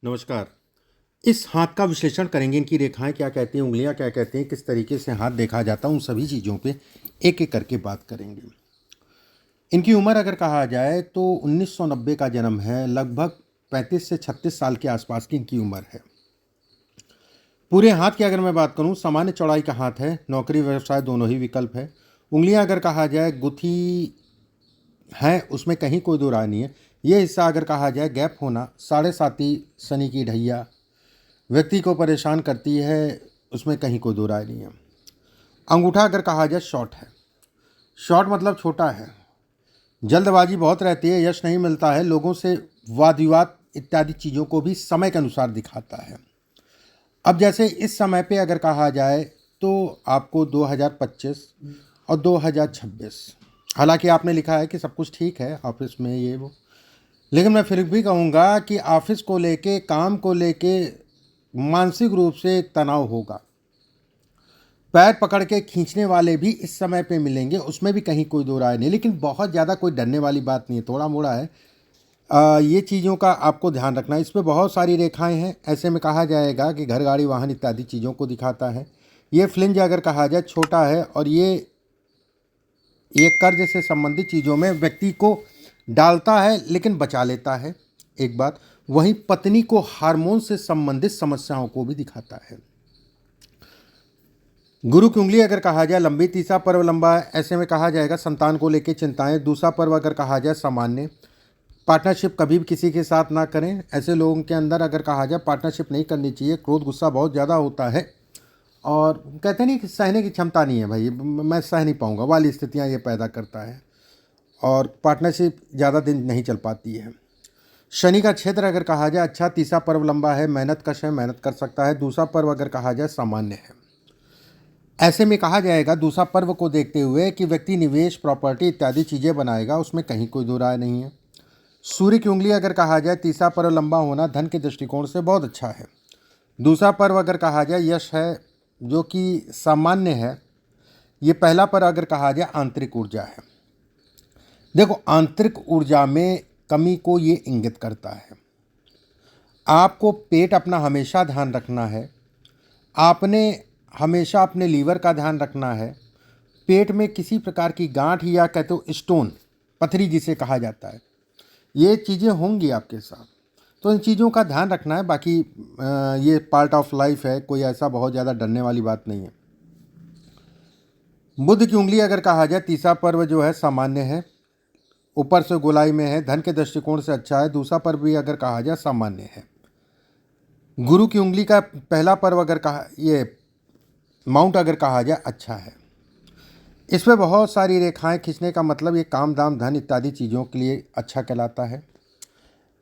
नमस्कार। इस हाथ का विश्लेषण करेंगे, इनकी रेखाएं क्या कहती हैं, उंगलियां क्या कहती हैं, किस तरीके से हाथ देखा जाता है, उन सभी चीज़ों पे एक एक करके बात करेंगे। इनकी उम्र अगर कहा जाए तो 1990 का जन्म है, लगभग 35 से 36 साल के आसपास की इनकी उम्र है। पूरे हाथ की अगर मैं बात करूं, सामान्य चौड़ाई का हाथ है, नौकरी व्यवसाय दोनों ही विकल्प है। उंगलियां अगर कहा जाए गुथी है, उसमें कहीं कोई दो राय नहीं है। ये हिस्सा अगर कहा जाए गैप होना, 7.5 शनि की ढैया व्यक्ति को परेशान करती है, उसमें कहीं कोई दो राय नहीं है। अंगूठा अगर कहा जाए शॉर्ट है, शॉर्ट मतलब छोटा है। जल्दबाजी बहुत रहती है, यश नहीं मिलता है, लोगों से वाद विवाद इत्यादि चीज़ों को भी समय के अनुसार दिखाता है। अब जैसे इस समय पे अगर कहा जाए तो आपको 2025 और 2026, हालांकि आपने लिखा है कि सब कुछ ठीक है ऑफिस में ये वो, लेकिन मैं फिर भी कहूँगा कि ऑफिस को लेके, काम को लेके मानसिक रूप से तनाव होगा। पैर पकड़ के खींचने वाले भी इस समय पे मिलेंगे, उसमें भी कहीं कोई दो राय नहीं, लेकिन बहुत ज़्यादा कोई डरने वाली बात नहीं है, थोड़ा मोड़ा है। ये चीज़ों का आपको ध्यान रखना है। इस पे बहुत सारी रेखाएं हैं, ऐसे में कहा जाएगा कि घर, गाड़ी, वाहन इत्यादि चीज़ों को दिखाता है। ये फ्लिंज अगर कहा जाए छोटा है, और ये कर्ज से संबंधित चीज़ों में व्यक्ति को डालता है लेकिन बचा लेता है, एक बात। वहीं पत्नी को हार्मोन से संबंधित समस्याओं को भी दिखाता है। गुरु की उंगली अगर कहा जाए लंबी, तीसरा पर्व लंबा है, ऐसे में कहा जाएगा संतान को लेकर चिंताएं। दूसरा पर्व अगर कहा जाए सामान्य, पार्टनरशिप कभी भी किसी के साथ ना करें। ऐसे लोगों के अंदर अगर कहा जाए पार्टनरशिप नहीं करनी चाहिए, क्रोध गुस्सा बहुत ज़्यादा होता है, और कहते नहीं कि सहने की क्षमता नहीं है, भाई मैं सह नहीं पाऊंगा वाली स्थितियां ये पैदा करता है, और पार्टनरशिप ज़्यादा दिन नहीं चल पाती है। शनि का क्षेत्र अगर कहा जाए अच्छा, तीसरा पर्व लंबा है, मेहनत कश है, मेहनत कर सकता है। दूसरा पर्व अगर कहा जाए सामान्य है। ऐसे में कहा जाएगा दूसरा पर्व को देखते हुए कि व्यक्ति निवेश, प्रॉपर्टी इत्यादि चीज़ें बनाएगा, उसमें कहीं कोई दो राय नहीं है। सूर्य की उंगली अगर कहा जाए, तीसरा पर्व लंबा होना धन के दृष्टिकोण से बहुत अच्छा है। दूसरा पर्व अगर कहा जाए यश है, जो कि सामान्य है। ये पहला पर्व अगर कहा जाए आंतरिक ऊर्जा है। देखो, आंतरिक ऊर्जा में कमी को ये इंगित करता है। आपको पेट अपना हमेशा ध्यान रखना है, आपने हमेशा अपने लीवर का ध्यान रखना है। पेट में किसी प्रकार की गांठ या कहते हो स्टोन, पथरी जिसे कहा जाता है, ये चीज़ें होंगी आपके साथ, तो इन चीज़ों का ध्यान रखना है। बाकी ये पार्ट ऑफ लाइफ है, कोई ऐसा बहुत ज़्यादा डरने वाली बात नहीं है। बुध की उंगली अगर कहा जाए, तीसरा पर्व जो है सामान्य है, ऊपर से गोलाई में है, धन के दृष्टिकोण से अच्छा है। दूसरा पर्व भी अगर कहा जाए सामान्य है। गुरु की उंगली का पहला पर्व अगर कहा, ये माउंट अगर कहा जाए अच्छा है। इसमें बहुत सारी रेखाएं खींचने का मतलब ये काम, दाम, धन इत्यादि चीज़ों के लिए अच्छा कहलाता है।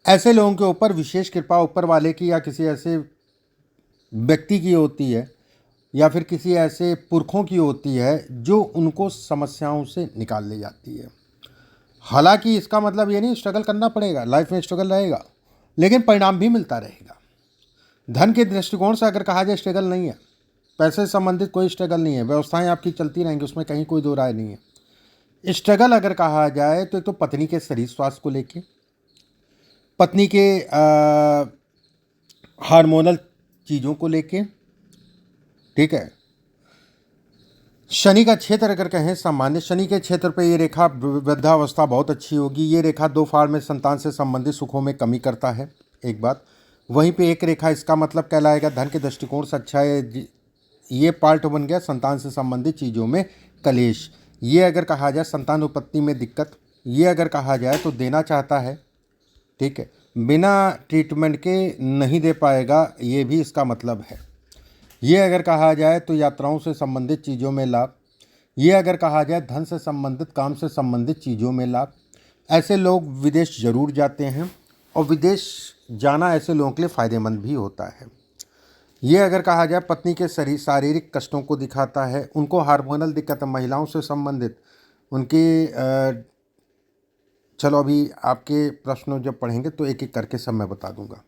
ऐसे लोगों के ऊपर विशेष कृपा ऊपर वाले की या किसी ऐसे व्यक्ति की होती है, या फिर किसी ऐसे पुरखों की होती है जो उनको समस्याओं से निकाल ले जाती है। हालांकि इसका मतलब ये नहीं स्ट्रगल करना पड़ेगा, लाइफ में स्ट्रगल रहेगा, लेकिन परिणाम भी मिलता रहेगा। धन के दृष्टिकोण से अगर कहा जाए स्ट्रगल नहीं है, पैसे से संबंधित कोई स्ट्रगल नहीं है, व्यवस्थाएं आपकी चलती रहेंगी, उसमें कहीं कोई दो राय नहीं है। स्ट्रगल अगर कहा जाए तो एक तो पत्नी के शरीर स्वास्थ्य को लेके, पत्नी के हार्मोनल चीज़ों को लेके, ठीक है। शनि का क्षेत्र अगर कहें सामान्य, शनि के क्षेत्र पे ये रेखा वृद्धावस्था बहुत अच्छी होगी। ये रेखा दो फाड़ में संतान से संबंधित सुखों में कमी करता है, एक बात। वहीं पे एक रेखा इसका मतलब कहलाएगा धन के दृष्टिकोण से अच्छा है। ये पार्ट बन गया संतान से संबंधित चीज़ों में कलेश। ये अगर कहा जाए संतान उत्पत्ति में दिक्कत, ये अगर कहा जाए तो देना चाहता है, ठीक है, बिना ट्रीटमेंट के नहीं दे पाएगा, ये भी इसका मतलब है। ये अगर कहा जाए तो यात्राओं से संबंधित चीज़ों में लाभ। ये अगर कहा जाए धन से संबंधित, काम से संबंधित चीज़ों में लाभ। ऐसे लोग विदेश ज़रूर जाते हैं, और विदेश जाना ऐसे लोगों के लिए फ़ायदेमंद भी होता है। ये अगर कहा जाए पत्नी के शारीरिक कष्टों को दिखाता है, उनको हार्मोनल दिक्कत, महिलाओं से संबंधित उनकी चलो अभी आपके प्रश्न जब पढ़ेंगे तो एक एक करके सब मैं बता दूंगा।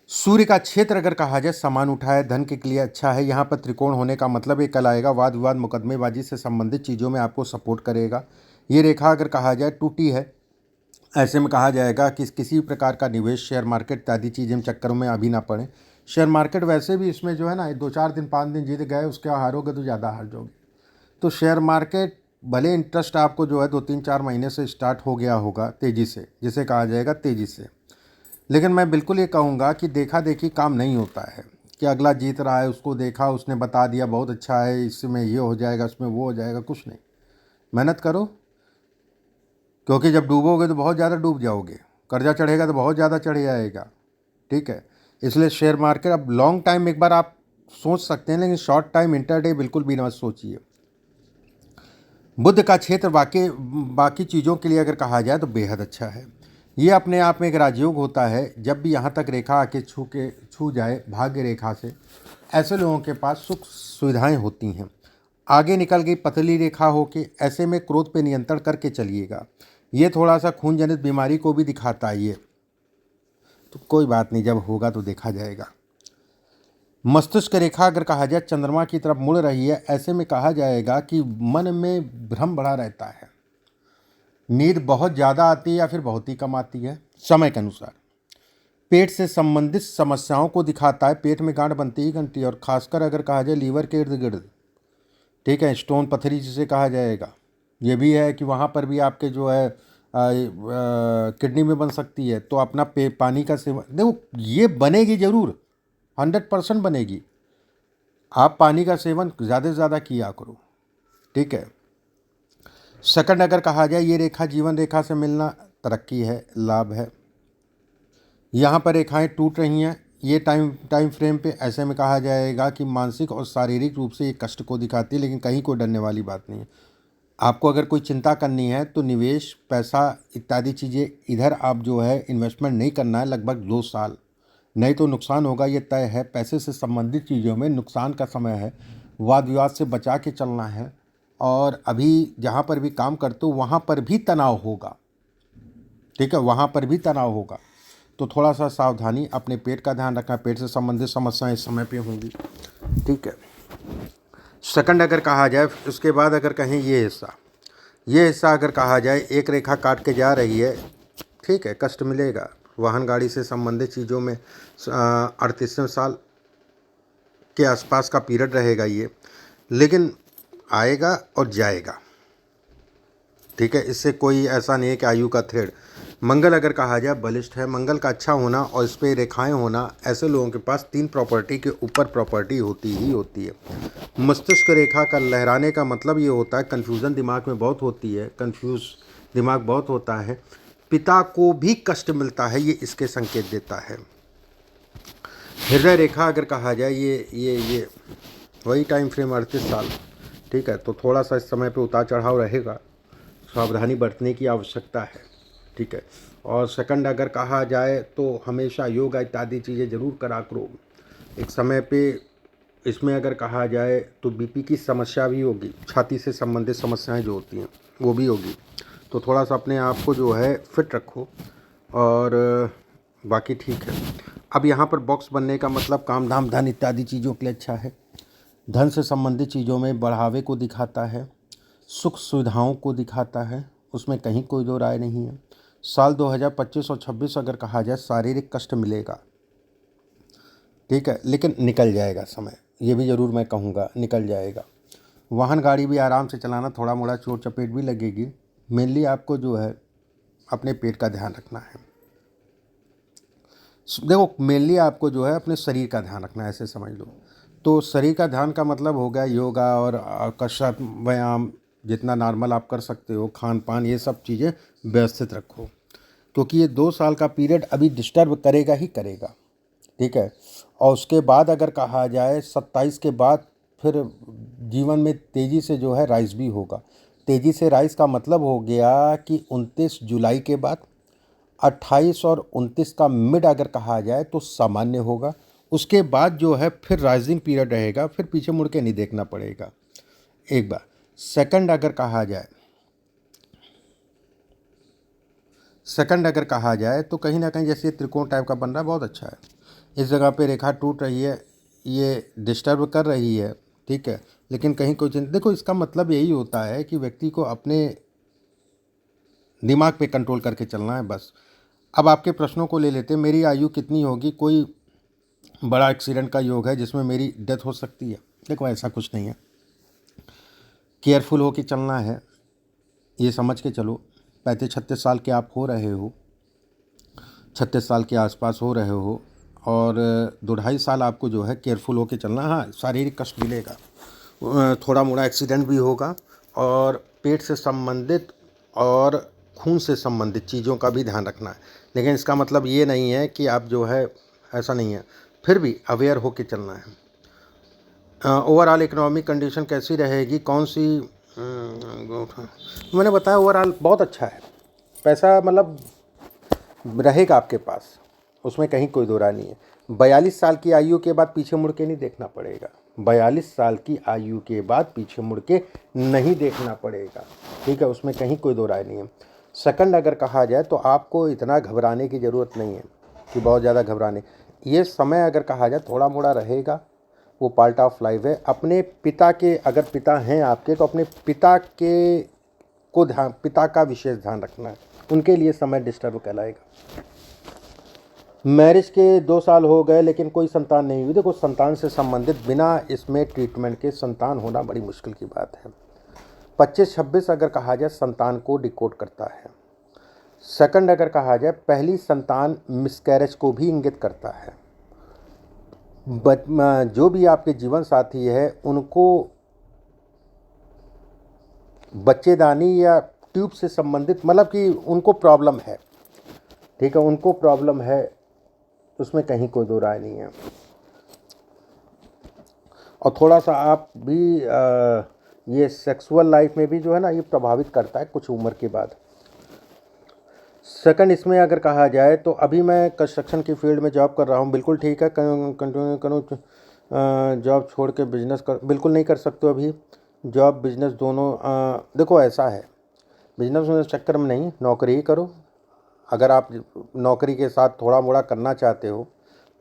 सूर्य का क्षेत्र अगर कहा जाए समान उठा है, धन के लिए अच्छा है। यहाँ पर त्रिकोण होने का मतलब एक कल आएगा, वाद विवाद, मुकदमेबाजी से संबंधित चीज़ों में आपको सपोर्ट करेगा। ये रेखा अगर कहा जाए टूटी है, ऐसे में कहा जाएगा कि किसी भी प्रकार का निवेश शेयर मार्केट इत्यादि चीज़ें चक्करों में अभी ना पड़े। शेयर मार्केट वैसे भी इसमें जो है ना 2-4 दिन 5 दिन जीत गए, उसके हारोगे तो ज़्यादा हार जाओगे। तो शेयर मार्केट भले इंटरेस्ट आपको जो है 2-3-4 महीने से स्टार्ट हो गया होगा तेज़ी से, जिसे कहा जाएगा तेज़ी से, लेकिन मैं बिल्कुल ये कहूँगा कि देखा देखी काम नहीं होता है कि अगला जीत रहा है उसको देखा, उसने बता दिया बहुत अच्छा है, इसमें ये हो जाएगा, इसमें वो हो जाएगा, कुछ नहीं। मेहनत करो, क्योंकि जब डूबोगे तो बहुत ज़्यादा डूब जाओगे, कर्जा चढ़ेगा तो बहुत ज़्यादा चढ़ जाएगा। ठीक है, इसलिए शेयर मार्केट अब लॉन्ग टाइम एक बार आप सोच सकते हैं, लेकिन शॉर्ट टाइम इंटरडे बिल्कुल भी मत सोचिए। बुध का क्षेत्र बाकी चीज़ों के लिए अगर कहा जाए तो बेहद अच्छा है। ये अपने आप में एक राजयोग होता है। जब भी यहाँ तक रेखा आके छू जाए भाग्य रेखा से, ऐसे लोगों के पास सुख सुविधाएं होती हैं। आगे निकल गई पतली रेखा होके, ऐसे में क्रोध पे नियंत्रण करके चलिएगा। ये थोड़ा सा खून जनित बीमारी को भी दिखाता है ये, तो कोई बात नहीं, जब होगा तो देखा जाएगा। मस्तिष्क रेखा अगर कहा जाए चंद्रमा की तरफ मुड़ रही है, ऐसे में कहा जाएगा कि मन में भ्रम बढ़ा रहता है, नींद बहुत ज़्यादा आती है या फिर बहुत ही कम आती है समय के अनुसार। पेट से संबंधित समस्याओं को दिखाता है, पेट में गांठ बनती ही बनती है, और खासकर अगर कहा जाए लीवर के इर्द गिर्द, ठीक है, स्टोन पथरी जिसे कहा जाएगा। ये भी है कि वहाँ पर भी आपके जो है किडनी में बन सकती है, तो अपना पानी का सेवन देखो, ये बनेगी ज़रूर, 100% बनेगी। आप पानी का सेवन ज़्यादा से ज़्यादा किया करो। ठीक है, सेकंड अगर कहा जाए, ये रेखा जीवन रेखा से मिलना तरक्की है, लाभ है। यहाँ पर रेखाएं टूट रही हैं ये टाइम फ्रेम पे, ऐसे में कहा जाएगा कि मानसिक और शारीरिक रूप से ये कष्ट को दिखाती है, लेकिन कहीं कोई डरने वाली बात नहीं है। आपको अगर कोई चिंता करनी है तो निवेश पैसा इत्यादि चीज़ें इधर आप जो है इन्वेस्टमेंट नहीं करना है लगभग 2 साल, नहीं तो नुकसान होगा, ये तय है। पैसे से संबंधित चीज़ों में नुकसान का समय है, वाद विवाद से बचा के चलना है। और अभी जहाँ पर भी काम करते हो वहाँ पर भी तनाव होगा। ठीक है, वहाँ पर भी तनाव होगा, तो थोड़ा सा सावधानी, अपने पेट का ध्यान रखना, पेट से संबंधित समस्याएं इस समय पे होंगी। ठीक है, सेकंड अगर कहा जाए, उसके बाद अगर कहें ये हिस्सा अगर कहा जाए एक रेखा काट के जा रही है, ठीक है, कष्ट मिलेगा। वाहन गाड़ी से संबंधित चीज़ों में 38वें साल के आसपास का पीरियड रहेगा ये, लेकिन आएगा और जाएगा। ठीक है, इससे कोई ऐसा नहीं है कि आयु का थ्रेड। मंगल अगर कहा जाए बलिष्ठ है, मंगल का अच्छा होना और इस पर रेखाएं होना, ऐसे लोगों के पास 3 प्रॉपर्टी के ऊपर प्रॉपर्टी होती ही होती है। मस्तिष्क रेखा का लहराने का मतलब ये होता है, कन्फ्यूज़न दिमाग में बहुत होती है, कन्फ्यूज़ दिमाग बहुत होता है, पिता को भी कष्ट मिलता है, ये इसके संकेत देता है। हृदय रेखा अगर कहा जाए, ये वही टाइम फ्रेम 38 साल। ठीक है, तो थोड़ा सा इस समय पे उतार चढ़ाव रहेगा, सावधानी बरतने की आवश्यकता है। ठीक है, और सेकंड अगर कहा जाए तो हमेशा योगा इत्यादि चीज़ें ज़रूर करा करो एक समय पे। इसमें अगर कहा जाए तो बीपी की समस्या भी होगी, छाती से संबंधित समस्याएं जो होती हैं वो भी होगी, तो थोड़ा सा अपने आप को जो है फिट रखो, और बाकी ठीक है। अब यहाँ पर बॉक्स बनने का मतलब काम धाम धन इत्यादि चीज़ों के लिए अच्छा है, धन से संबंधित चीज़ों में बढ़ावे को दिखाता है, सुख सुविधाओं को दिखाता है, उसमें कहीं कोई दो राय नहीं है। साल 2025 और 26 अगर कहा जाए शारीरिक कष्ट मिलेगा, ठीक है, लेकिन निकल जाएगा समय, ये भी ज़रूर मैं कहूँगा निकल जाएगा। वाहन गाड़ी भी आराम से चलाना, थोड़ा मोड़ा चोट चपेट भी लगेगी, मेनली आपको जो है अपने पेट का ध्यान रखना है। देखो, मेनली आपको जो है अपने शरीर का ध्यान रखना है, ऐसे समझ लो। तो शरीर का ध्यान का मतलब हो गया योगा और कसरत व्यायाम, जितना नॉर्मल आप कर सकते हो, खान पान, ये सब चीज़ें व्यवस्थित रखो, क्योंकि ये 2 साल का पीरियड अभी डिस्टर्ब करेगा ही करेगा। ठीक है, और उसके बाद अगर कहा जाए 27 के बाद फिर जीवन में तेज़ी से जो है राइज भी होगा। तेज़ी से राइज का मतलब हो गया कि 29 जुलाई के बाद 28 और 29 का मिड अगर कहा जाए तो सामान्य होगा। उसके बाद जो है फिर राइजिंग पीरियड रहेगा, फिर पीछे मुड़ के नहीं देखना पड़ेगा एक बार। सेकंड अगर कहा जाए तो कहीं ना कहीं जैसे त्रिकोण टाइप का बन रहा है, बहुत अच्छा है। इस जगह पे रेखा टूट रही है, ये डिस्टर्ब कर रही है, ठीक है, लेकिन कहीं कोई चिंता, देखो इसका मतलब यही होता है कि व्यक्ति को अपने दिमाग पे कंट्रोल करके चलना है बस। अब आपके प्रश्नों को ले लेते हैं। मेरी आयु कितनी होगी, कोई बड़ा एक्सीडेंट का योग है जिसमें मेरी डेथ हो सकती है? देखो ऐसा कुछ नहीं है। केयरफुल होके चलना है, ये समझ के चलो 35-36 साल के आप हो रहे हो, 36 साल के आसपास हो रहे हो, और 2-2.5 साल आपको जो है केयरफुल होके चलना। हाँ, शारीरिक कष्ट मिलेगा, थोड़ा मोड़ा एक्सीडेंट भी होगा, और पेट से संबंधित और खून से संबंधित चीज़ों का भी ध्यान रखना है। लेकिन इसका मतलब ये नहीं है कि आप जो है, ऐसा नहीं है, फिर भी अवेयर होके चलना है। ओवरऑल इकोनॉमिक कंडीशन कैसी रहेगी, कौन सी? मैंने बताया ओवरऑल बहुत अच्छा है। पैसा मतलब रहेगा आपके पास, उसमें कहीं कोई दो राय नहीं है। 42 साल की आयु के बाद पीछे मुड़ के नहीं देखना पड़ेगा। 42 साल की आयु के बाद पीछे मुड़ के नहीं देखना पड़ेगा, ठीक है, उसमें कहीं कोई दो राय नहीं है। सेकंड अगर कहा जाए तो आपको इतना घबराने की ज़रूरत नहीं है कि बहुत ज़्यादा घबराने। ये समय अगर कहा जाए थोड़ा मोड़ा रहेगा, वो पार्ट ऑफ लाइफ है। अपने पिता के, अगर पिता हैं आपके, तो अपने पिता के को ध्यान, पिता का विशेष ध्यान रखना है, उनके लिए समय डिस्टर्ब कहलाएगा। मैरिज के 2 साल हो गए लेकिन कोई संतान नहीं हुई। देखो संतान से संबंधित बिना इसमें ट्रीटमेंट के संतान होना बड़ी मुश्किल की बात है। 25-26 अगर कहा जाए संतान को डिकोड करता है। सेकंड अगर कहा जाए पहली संतान मिसकैरेज को भी इंगित करता है। जो भी आपके जीवन साथी है उनको बच्चेदानी या ट्यूब से संबंधित, मतलब कि उनको प्रॉब्लम है, ठीक है, उनको प्रॉब्लम है, उसमें कहीं कोई दो राय नहीं है। और थोड़ा सा आप भी ये सेक्सुअल लाइफ में भी जो है ना, ये प्रभावित करता है कुछ उम्र के बाद। सेकंड इसमें अगर कहा जाए तो अभी मैं कंस्ट्रक्शन की फील्ड में जॉब कर रहा हूँ, बिल्कुल ठीक है, कंटिन्यू करूँ? जॉब छोड़ के बिजनेस कर, बिल्कुल नहीं कर सकते हो अभी। जॉब बिजनेस दोनों, देखो ऐसा है, बिजनेस में चक्कर में नहीं, नौकरी ही करो। अगर आप नौकरी के साथ थोड़ा मोड़ा करना चाहते हो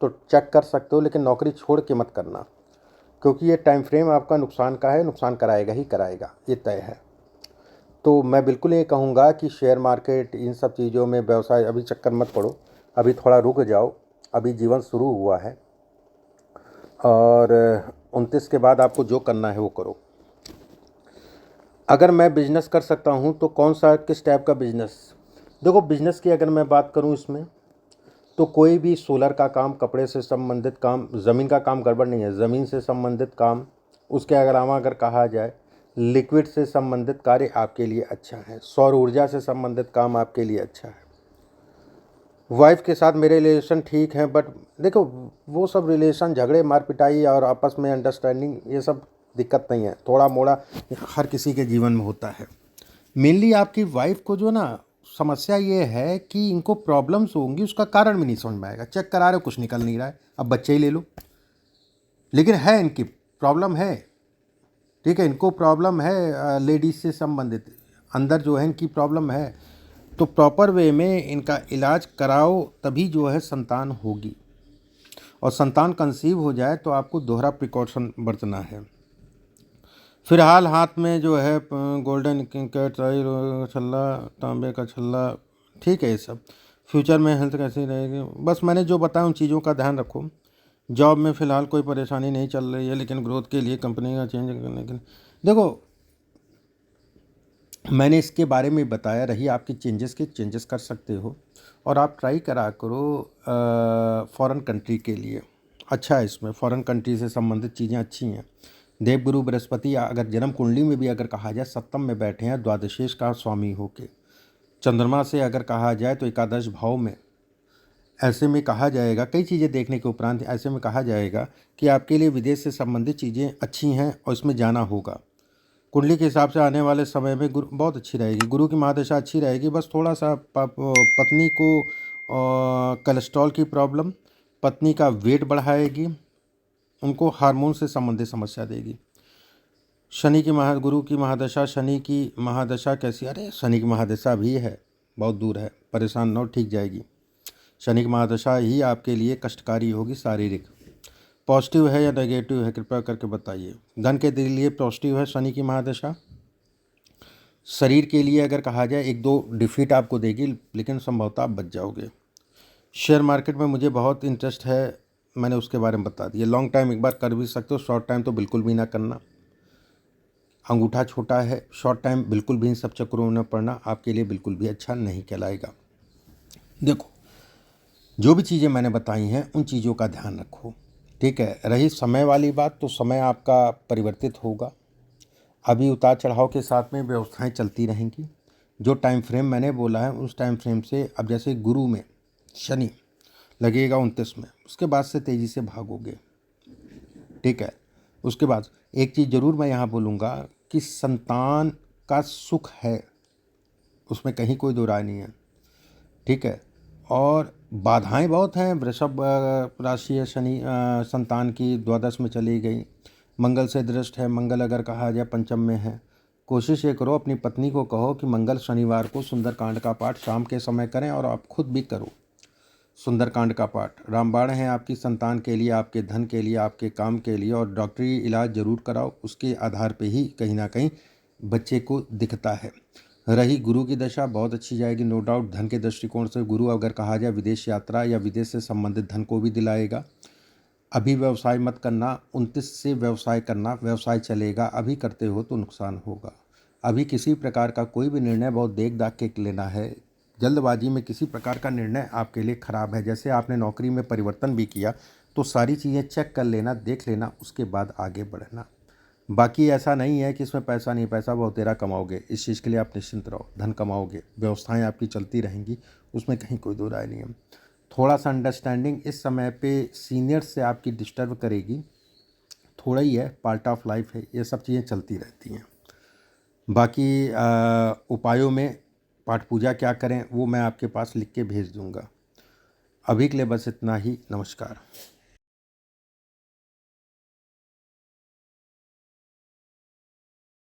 तो चेक कर सकते हो, लेकिन नौकरी छोड़ के मत करना, क्योंकि ये टाइम फ्रेम आपका नुकसान का है, नुकसान कराएगा ही कराएगा, ये तय है। तो मैं बिल्कुल ये कहूँगा कि शेयर मार्केट, इन सब चीज़ों में व्यवसाय अभी चक्कर मत पड़ो, अभी थोड़ा रुक जाओ, अभी जीवन शुरू हुआ है, और 29 के बाद आपको जो करना है वो करो। अगर मैं बिजनेस कर सकता हूँ तो कौन सा, किस टाइप का बिजनेस? देखो बिजनेस की अगर मैं बात करूँ इसमें, तो कोई भी सोलर का काम, कपड़े से संबंधित काम, ज़मीन का काम गड़बड़ नहीं है, ज़मीन से संबंधित काम। उसके अलावा अगर कहा जाए लिक्विड से संबंधित कार्य आपके लिए अच्छा है, सौर ऊर्जा से संबंधित काम आपके लिए अच्छा है। वाइफ के साथ मेरे रिलेशन ठीक हैं, बट देखो वो सब रिलेशन, झगड़े, मार पिटाई और आपस में अंडरस्टैंडिंग, ये सब दिक्कत नहीं है, थोड़ा मोड़ा हर किसी के जीवन में होता है। मेनली आपकी वाइफ को जो ना समस्या ये है कि इनको प्रॉब्लम्स होंगी, उसका कारण भी नहीं समझ में आएगा। चेक करा रहे हो, कुछ निकल नहीं रहा है, अब बच्चे ही ले लो, लेकिन है इनकी प्रॉब्लम है, ठीक है, इनको प्रॉब्लम है, लेडीज से संबंधित अंदर जो है इनकी प्रॉब्लम है। तो प्रॉपर वे में इनका इलाज कराओ, तभी जो है संतान होगी। और संतान कंसीव हो जाए तो आपको दोहरा प्रिकॉशन बरतना है। फिलहाल हाथ में जो है गोल्डन कैट, छल्ला, तांबे का छल्ला, ठीक है, ये सब। फ्यूचर में हेल्थ कैसी रहेगी, बस मैंने जो बताया उन चीज़ों का ध्यान रखो। जॉब में फ़िलहाल कोई परेशानी नहीं चल रही है, लेकिन ग्रोथ के लिए, कंपनी का चेंज करने के लिए, देखो मैंने इसके बारे में बताया। रही आपकी चेंजेस की, चेंजेस कर सकते हो, और आप ट्राई करा करो फॉरेन कंट्री के लिए, अच्छा है, इसमें फॉरेन कंट्री से संबंधित चीज़ें अच्छी हैं। देवगुरु बृहस्पति अगर जन्म कुंडली में भी अगर कहा जाए सप्तम में बैठे हैं, द्वादशेश का स्वामी होके, चंद्रमा से अगर कहा जाए तो एकादश भाव में, ऐसे में कहा जाएगा, कई चीज़ें देखने के उपरांत ऐसे में कहा जाएगा कि आपके लिए विदेश से संबंधित चीज़ें अच्छी हैं और इसमें जाना होगा। कुंडली के हिसाब से आने वाले समय में गुरु बहुत अच्छी रहेगी, गुरु की महादशा अच्छी रहेगी। बस थोड़ा सा पत्नी को कोलेस्ट्रॉल की प्रॉब्लम, पत्नी का वेट बढ़ाएगी, उनको हार्मोन से संबंधित समस्या देगी। शनि की गुरु की महादशा, शनि की महादशा कैसी? अरे शनि की महादशा भी है, बहुत दूर है, परेशान न हो, ठीक जाएगी। शनि की महादशा ही आपके लिए कष्टकारी होगी शारीरिक। पॉजिटिव है या नेगेटिव है, कृपया करके बताइए। धन के लिए पॉजिटिव है शनि की महादशा। शरीर के लिए अगर कहा जाए 1-2 डिफीट आपको देगी, लेकिन संभवतः आप बच जाओगे। शेयर मार्केट में मुझे बहुत इंटरेस्ट है, मैंने उसके बारे में बता दिया। लॉन्ग टाइम एक बार कर भी सकते हो, शॉर्ट टाइम तो बिल्कुल भी ना करना। अंगूठा छोटा है, शॉर्ट टाइम बिल्कुल भी इन सब चक्करों में पड़ना आपके लिए बिल्कुल भी अच्छा नहीं कहलाएगा। देखो, जो भी चीज़ें मैंने बताई हैं उन चीज़ों का ध्यान रखो, ठीक है। रही समय वाली बात, तो समय आपका परिवर्तित होगा। अभी उतार चढ़ाव के साथ में व्यवस्थाएं चलती रहेंगी। जो टाइम फ्रेम मैंने बोला है उस टाइम फ्रेम से, अब जैसे गुरु में शनि लगेगा 29 में, उसके बाद से तेज़ी से भागोगे, ठीक है। उसके बाद एक चीज़ ज़रूर मैं यहाँ बोलूँगा कि संतान का सुख है, उसमें कहीं कोई दो राय नहीं है, ठीक है। और बाधाएं बहुत हैं। वृषभ राशि है, शनि संतान की द्वादश में चली गई, मंगल से दृष्ट है। मंगल अगर कहा जाए पंचम में है। कोशिश ये करो, अपनी पत्नी को कहो कि मंगल शनिवार को सुंदरकांड का पाठ शाम के समय करें, और आप खुद भी करो सुंदरकांड का पाठ। रामबाण है आपकी संतान के लिए, आपके धन के लिए, आपके काम के लिए, और डॉक्टरी इलाज जरूर कराओ, उसके आधार पे ही कहीं ना कहीं बच्चे को दिखता है। रही गुरु की दशा, बहुत अच्छी जाएगी नो डाउट। धन के दृष्टिकोण से गुरु अगर कहा जाए विदेश यात्रा या विदेश से संबंधित धन को भी दिलाएगा। अभी व्यवसाय मत करना, 29 से व्यवसाय करना, व्यवसाय चलेगा। अभी करते हो तो नुकसान होगा। अभी किसी प्रकार का कोई भी निर्णय बहुत देख दाख के लेना है। जल्दबाजी में किसी प्रकार का निर्णय आपके लिए खराब है। जैसे आपने नौकरी में परिवर्तन भी किया तो सारी चीज़ें चेक कर लेना, देख लेना, उसके बाद आगे बढ़ना। बाकी ऐसा नहीं है कि इसमें पैसा नहीं, पैसा बहुत तेरा कमाओगे, इस चीज़ के लिए आप निश्चिंत रहो, धन कमाओगे, व्यवस्थाएं आपकी चलती रहेंगी, उसमें कहीं कोई दो राय नहीं है। थोड़ा सा अंडरस्टैंडिंग इस समय पे सीनियर से आपकी डिस्टर्ब करेगी, थोड़ा ही है, पार्ट ऑफ लाइफ है, ये सब चीज़ें चलती रहती हैं। बाकी उपायों में पाठ पूजा क्या करें वो मैं आपके पास लिख के भेज दूंगा। अभी के लिए बस इतना ही, नमस्कार।